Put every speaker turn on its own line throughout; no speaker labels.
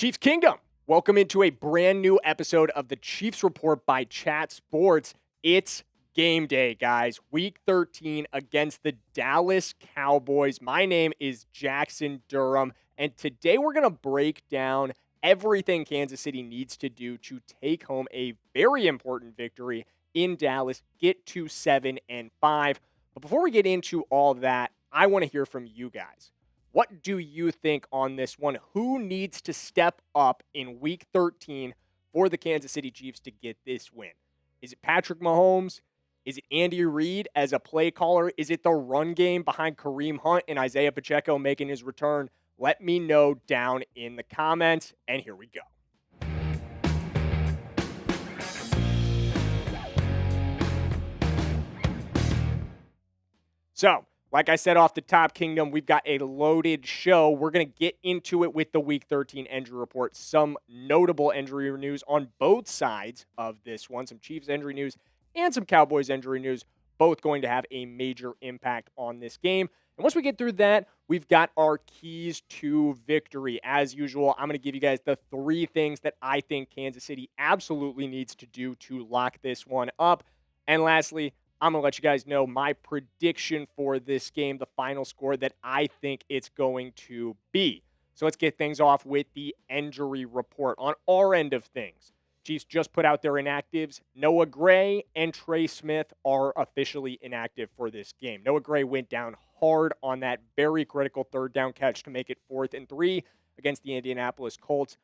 Chiefs Kingdom, welcome into a brand new episode of the Chiefs Report by Chat Sports. It's game day, guys. Week 13 against the Dallas Cowboys. My name is Jackson Durham, and today we're going to break down everything Kansas City needs to do to take home a very important victory in Dallas, get to 7-5. But before we get into all that, I want to hear from you guys. What do you think on this one? Who needs to step up in Week 13 for the Kansas City Chiefs to get this win? Is it Patrick Mahomes? Is it Andy Reid as a play caller? Is it the run game behind Kareem Hunt and Isaiah Pacheco making his return? Let me know down in the comments, and here we go. So, like I said off the top, Kingdom, we've got a loaded show. We're going to get into it with the Week 13 injury report. Some notable injury news on both sides of this one. Some Chiefs injury news and some Cowboys injury news, both going to have a major impact on this game. And once we get through that, we've got our keys to victory. As usual, I'm going to give you guys the three things that I think Kansas City absolutely needs to do to lock this one up. And lastly, I'm going to let you guys know my prediction for this game, the final score that I think it's going to be. So let's get things off with the injury report. On our end of things, Chiefs just put out their inactives. Noah Gray and Trey Smith are officially inactive for this game. Noah Gray went down hard on that very critical third down catch to make it 4th and 3 against the Indianapolis Colts.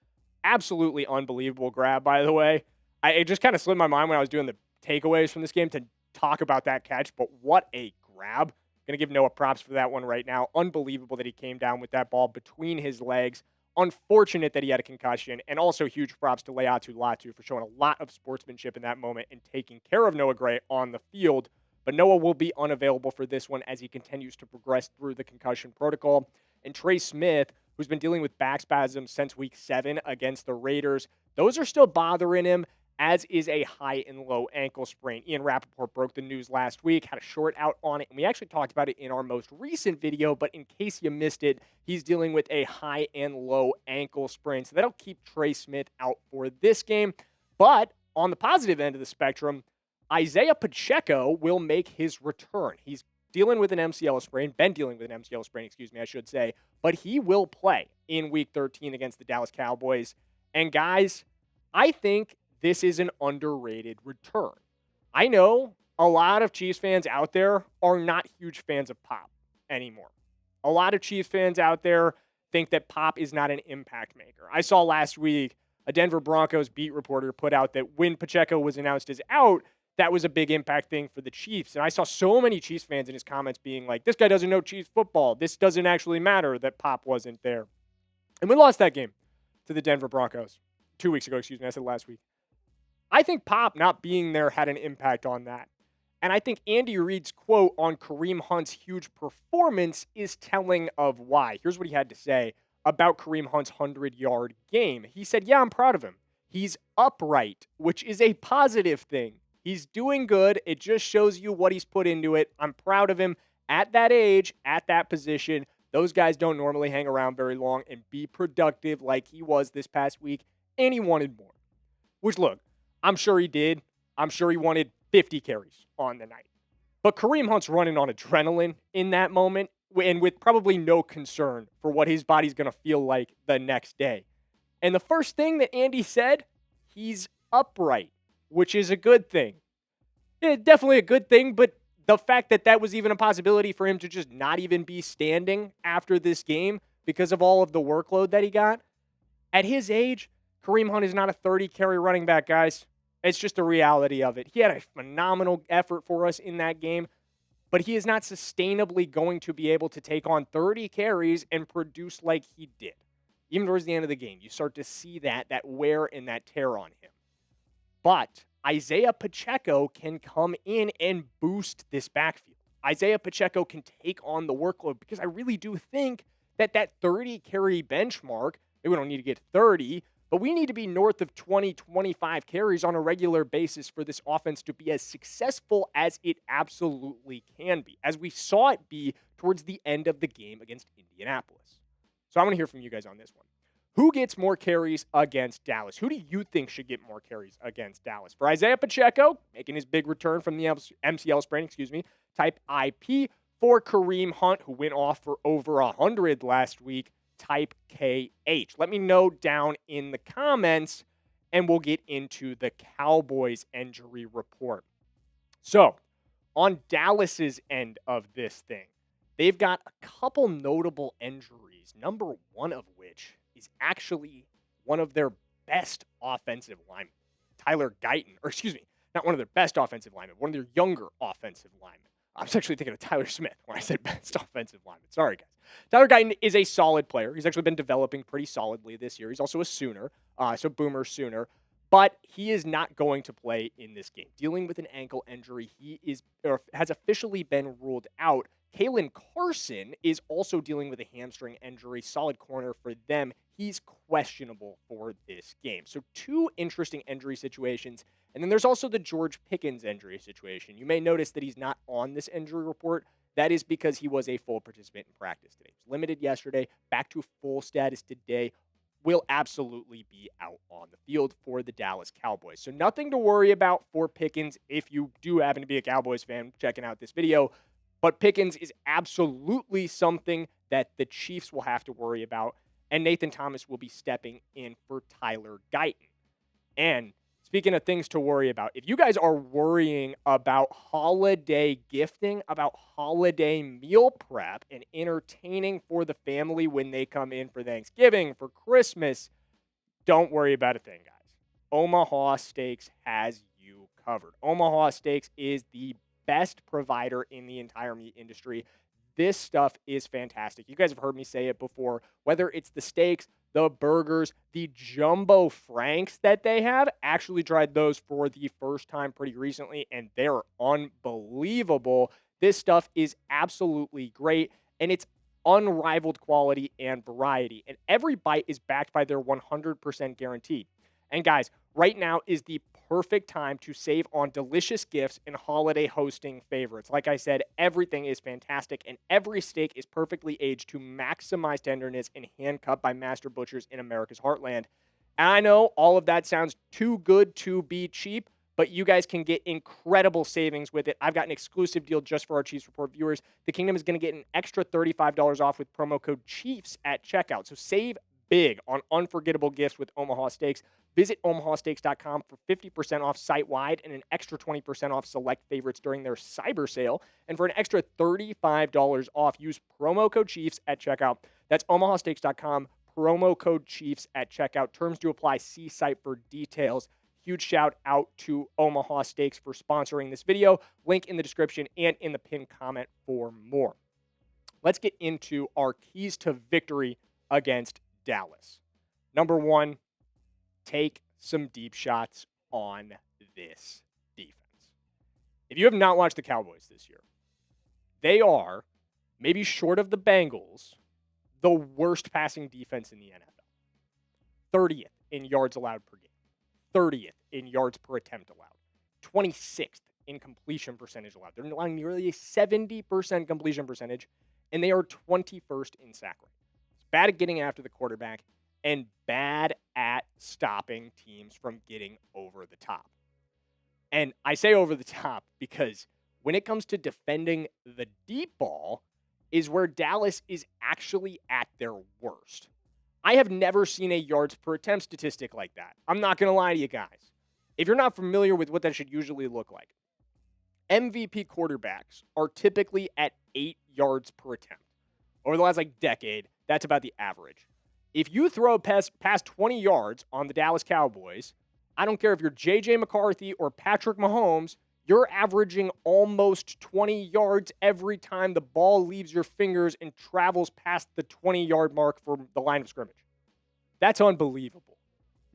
Absolutely unbelievable grab, by the way. It just kind of slipped my mind when I was doing the takeaways from this game to talk about that catch, but what a grab. Going to give Noah props for that one right now. Unbelievable that he came down with that ball between his legs. Unfortunate that he had a concussion, and also huge props to Leatu Latu for showing a lot of sportsmanship in that moment and taking care of Noah Gray on the field. But Noah will be unavailable for this one as he continues to progress through the concussion protocol. And Trey Smith, who's been dealing with back spasms since Week 7 against the Raiders, those are still bothering him, as is a high and low ankle sprain. Ian Rappaport broke the news last week, had a short out on it, and we actually talked about it in our most recent video, but in case you missed it, he's dealing with a high and low ankle sprain, so that'll keep Trey Smith out for this game. But on the positive end of the spectrum, Isaiah Pacheco will make his return. He's dealing with an MCL sprain, been dealing with an MCL sprain, I should say, but he will play in Week 13 against the Dallas Cowboys. And guys, I think this is an underrated return. I know a lot of Chiefs fans out there are not huge fans of Pop anymore. A lot of Chiefs fans out there think that Pop is not an impact maker. I saw last week a Denver Broncos beat reporter put out that when Pacheco was announced as out, that was a big impact thing for the Chiefs. And I saw so many Chiefs fans in his comments being like, this guy doesn't know Chiefs football. This doesn't actually matter that Pop wasn't there. And we lost that game to the Denver Broncos 2 weeks ago. I said last week. I think Pop not being there had an impact on that. And I think Andy Reid's quote on Kareem Hunt's huge performance is telling of why. Here's what he had to say about Kareem Hunt's 100-yard game. He said, yeah, I'm proud of him. He's upright, which is a positive thing. He's doing good. It just shows you what he's put into it. I'm proud of him at that age, at that position. Those guys don't normally hang around very long and be productive like he was this past week, and he wanted more. Which, look, I'm sure he did. I'm sure he wanted 50 carries on the night. But Kareem Hunt's running on adrenaline in that moment and with probably no concern for what his body's going to feel like the next day. And the first thing that Andy said, he's upright, which is a good thing. Yeah, definitely a good thing, but the fact that that was even a possibility for him to just not even be standing after this game because of all of the workload that he got, at his age, Kareem Hunt is not a 30-carry running back, guys. It's just the reality of it. He had a phenomenal effort for us in that game, but he is not sustainably going to be able to take on 30 carries and produce like he did. Even towards the end of the game, you start to see that wear and that tear on him. But Isaiah Pacheco can come in and boost this backfield. Isaiah Pacheco can take on the workload because I really do think that 30-carry benchmark, maybe we don't need to get 30, but we need to be north of 20, 25 carries on a regular basis for this offense to be as successful as it absolutely can be, as we saw it be towards the end of the game against Indianapolis. So I want to hear from you guys on this one. Who gets more carries against Dallas? Who do you think should get more carries against Dallas? For Isaiah Pacheco, making his big return from the MCL sprain, type IP. For Kareem Hunt, who went off for over 100 last week, type KH. Let me know down in the comments, and we'll get into the Cowboys injury report. So, on Dallas's end of this thing, they've got a couple notable injuries, number one of which is actually one of their best offensive linemen, Tyler Guyton, not one of their best offensive linemen, one of their younger offensive linemen. I was actually thinking of Tyler Smith when I said best offensive lineman. Sorry, guys. Tyler Guyton is a solid player. He's actually been developing pretty solidly this year. He's also a Sooner, so Boomer Sooner. But he is not going to play in this game. Dealing with an ankle injury, has officially been ruled out. Kalen Carson is also dealing with a hamstring injury. Solid corner for them. He's questionable for this game. So 2 interesting injury situations. And then there's also the George Pickens injury situation. You may notice that he's not on this injury report. That is because he was a full participant in practice today. He was limited yesterday, back to full status today. Will absolutely be out on the field for the Dallas Cowboys. So nothing to worry about for Pickens if you do happen to be a Cowboys fan checking out this video. But Pickens is absolutely something that the Chiefs will have to worry about. And Nathan Thomas will be stepping in for Tyler Guyton. And speaking of things to worry about, if you guys are worrying about holiday gifting, about holiday meal prep, and entertaining for the family when they come in for Thanksgiving, for Christmas, don't worry about a thing, guys. Omaha Steaks has you covered. Omaha Steaks is the best provider in the entire meat industry. This stuff is fantastic. You guys have heard me say it before. Whether it's the steaks, the burgers, the jumbo franks that they have, actually tried those for the first time pretty recently, and they're unbelievable. This stuff is absolutely great, and it's unrivaled quality and variety. And every bite is backed by their 100% guarantee. And guys, right now is the perfect time to save on delicious gifts and holiday hosting favorites. Like I said, everything is fantastic, and every steak is perfectly aged to maximize tenderness and hand-cut by master butchers in America's heartland. And I know all of that sounds too good to be cheap, but you guys can get incredible savings with it. I've got an exclusive deal just for our Chiefs Report viewers. The Kingdom is going to get an extra $35 off with promo code CHIEFS at checkout. So save big on unforgettable gifts with Omaha Steaks. Visit omahasteaks.com for 50% off site-wide and an extra 20% off select favorites during their cyber sale. And for an extra $35 off, use promo code CHIEFS at checkout. That's omahasteaks.com, promo code CHIEFS at checkout. Terms do apply. See site for details. Huge shout out to Omaha Steaks for sponsoring this video. Link in the description and in the pinned comment for more. Let's get into our keys to victory against Dallas. Number one, take some deep shots on this defense. If you have not watched the Cowboys this year, they are, maybe short of the Bengals, the worst passing defense in the NFL. 30th in yards allowed per game. 30th in yards per attempt allowed. 26th in completion percentage allowed. They're allowing nearly a 70% completion percentage, and they are 21st in sack rate. It's bad at getting after the quarterback and bad at stopping teams from getting over the top. And I say over the top because when it comes to defending the deep ball is where Dallas is actually at their worst. I have never seen a yards per attempt statistic like that. I'm not going to lie to you guys. If you're not familiar with what that should usually look like, MVP quarterbacks are typically at 8 yards per attempt. Over the last decade, that's about the average. If you throw past 20 yards on the Dallas Cowboys, I don't care if you're J.J. McCarthy or Patrick Mahomes, you're averaging almost 20 yards every time the ball leaves your fingers and travels past the 20-yard mark for the line of scrimmage. That's unbelievable.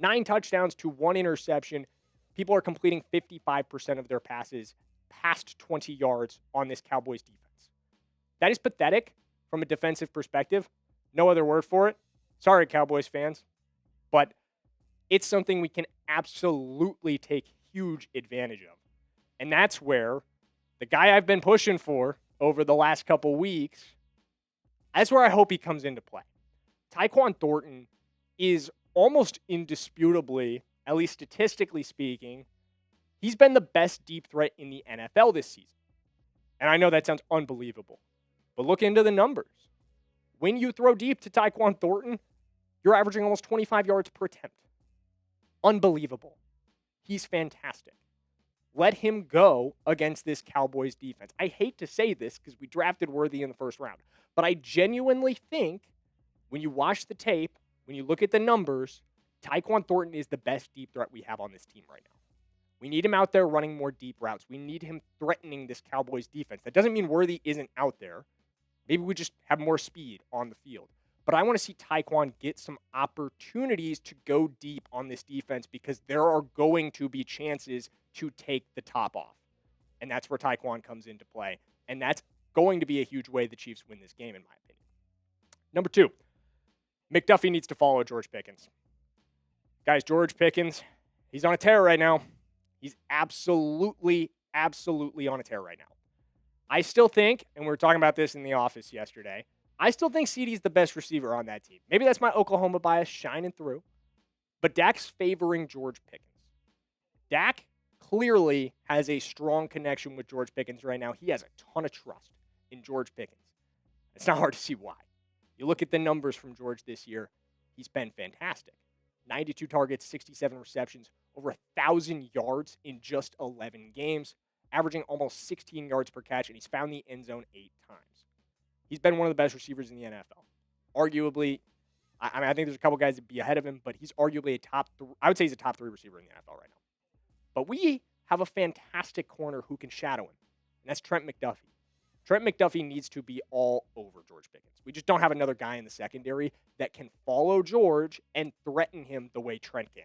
9 touchdowns to 1 interception. People are completing 55% of their passes past 20 yards on this Cowboys defense. That is pathetic from a defensive perspective. No other word for it. Sorry, Cowboys fans. But it's something we can absolutely take huge advantage of. And that's where the guy I've been pushing for over the last couple weeks, that's where I hope he comes into play. Tyquan Thornton is almost indisputably, at least statistically speaking, he's been the best deep threat in the NFL this season. And I know that sounds unbelievable, but look into the numbers. When you throw deep to Tyquan Thornton, you're averaging almost 25 yards per attempt. Unbelievable. He's fantastic. Let him go against this Cowboys defense. I hate to say this because we drafted Worthy in the first round, but I genuinely think when you watch the tape, when you look at the numbers, Tyquan Thornton is the best deep threat we have on this team right now. We need him out there running more deep routes. We need him threatening this Cowboys defense. That doesn't mean Worthy isn't out there. Maybe we just have more speed on the field. But I want to see Tyquan get some opportunities to go deep on this defense because there are going to be chances to take the top off. And that's where Tyquan comes into play. And that's going to be a huge way the Chiefs win this game, in my opinion. Number 2, McDuffie needs to follow George Pickens. Guys, George Pickens, he's on a tear right now. He's absolutely on a tear right now. I still think, and we were talking about this in the office yesterday, I still think CeeDee's the best receiver on that team. Maybe that's my Oklahoma bias shining through, but Dak's favoring George Pickens. Dak clearly has a strong connection with George Pickens right now. He has a ton of trust in George Pickens. It's not hard to see why. You look at the numbers from George this year, he's been fantastic. 92 targets, 67 receptions, over 1,000 yards in just 11 games, averaging almost 16 yards per catch, and he's found the end zone 8 times. He's been one of the best receivers in the NFL. Arguably, I think there's a couple guys that be ahead of him, but he's arguably I would say he's a top 3 receiver in the NFL right now. But we have a fantastic corner who can shadow him, and that's Trent McDuffie. Trent McDuffie needs to be all over George Pickens. We just don't have another guy in the secondary that can follow George and threaten him the way Trent can.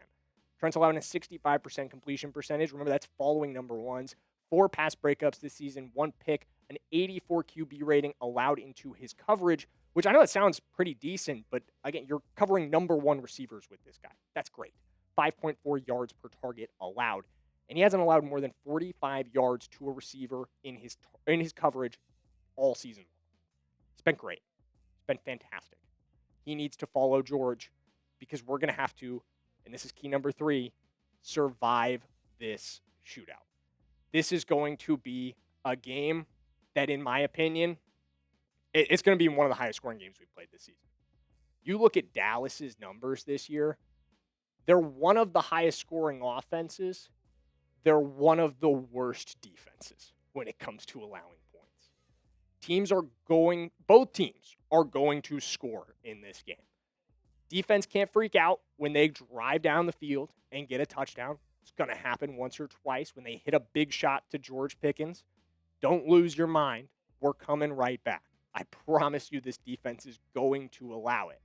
Trent's allowing a 65% completion percentage. Remember, that's following number 1s. 4 pass breakups this season, 1 pick, an 84 QB rating allowed into his coverage, which I know that sounds pretty decent, but again, you're covering number 1 receivers with this guy. That's great. 5.4 yards per target allowed. And he hasn't allowed more than 45 yards to a receiver in his coverage all season long. It's been great. It's been fantastic. He needs to follow George because we're going to have to, and this is key number 3, survive this shootout. This is going to be a game that, in my opinion, it's going to be one of the highest scoring games we've played this season. You look at Dallas's numbers this year, they're one of the highest scoring offenses. They're one of the worst defenses when it comes to allowing points. Both teams are going to score in this game. Defense can't freak out when they drive down the field and get a touchdown. It's going to happen once or twice when they hit a big shot to George Pickens. Don't lose your mind. We're coming right back. I promise you this defense is going to allow it.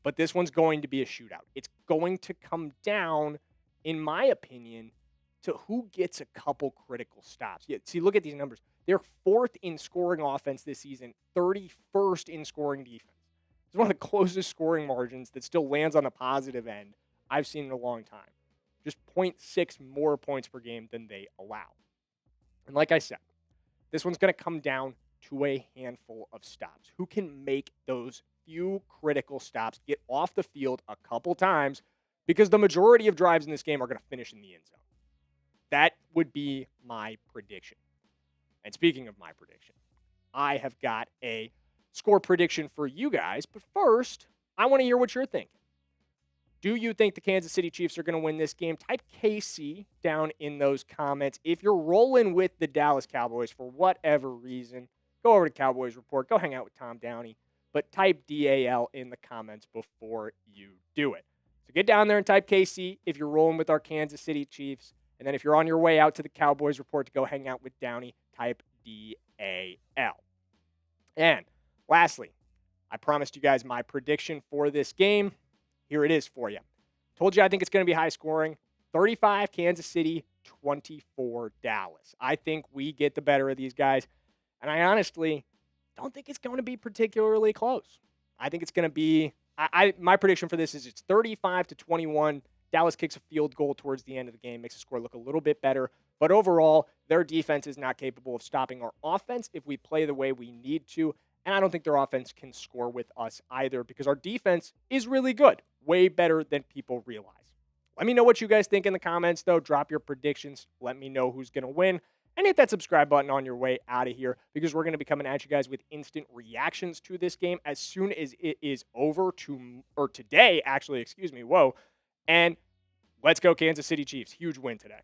But this one's going to be a shootout. It's going to come down, in my opinion, to who gets a couple critical stops. Yeah, see, look at these numbers. They're 4th in scoring offense this season, 31st in scoring defense. It's one of the closest scoring margins that still lands on the positive end I've seen in a long time. Just 0.6 more points per game than they allow. And like I said, this one's going to come down to a handful of stops. Who can make those few critical stops, get off the field a couple times, because the majority of drives in this game are going to finish in the end zone. That would be my prediction. And speaking of my prediction, I have got a score prediction for you guys. But first, I want to hear what you're thinking. Do you think the Kansas City Chiefs are going to win this game? Type KC down in those comments. If you're rolling with the Dallas Cowboys for whatever reason, go over to Cowboys Report. Go hang out with Tom Downey. But type DAL in the comments before you do it. So get down there and type KC if you're rolling with our Kansas City Chiefs. And then if you're on your way out to the Cowboys Report to go hang out with Downey, type DAL. And lastly, I promised you guys my prediction for this game. Here it is for you. Told you I think it's going to be high scoring. 35 Kansas City, 24 Dallas. I think we get the better of these guys. And I honestly don't think it's going to be particularly close. I think it's going to be, my prediction for this is it's 35-21. Dallas kicks a field goal towards the end of the game, makes the score look a little bit better. But overall, their defense is not capable of stopping our offense if we play the way we need to. And I don't think their offense can score with us either because our defense is really good. way better than people realize. Let me know what you guys think in the comments, though. Drop your predictions. Let me know who's going to win. And hit that subscribe button on your way out of here, because we're going to be coming at you guys with instant reactions to this game as soon as it is over today, actually, excuse me. Whoa. And let's go Kansas City Chiefs. Huge win today.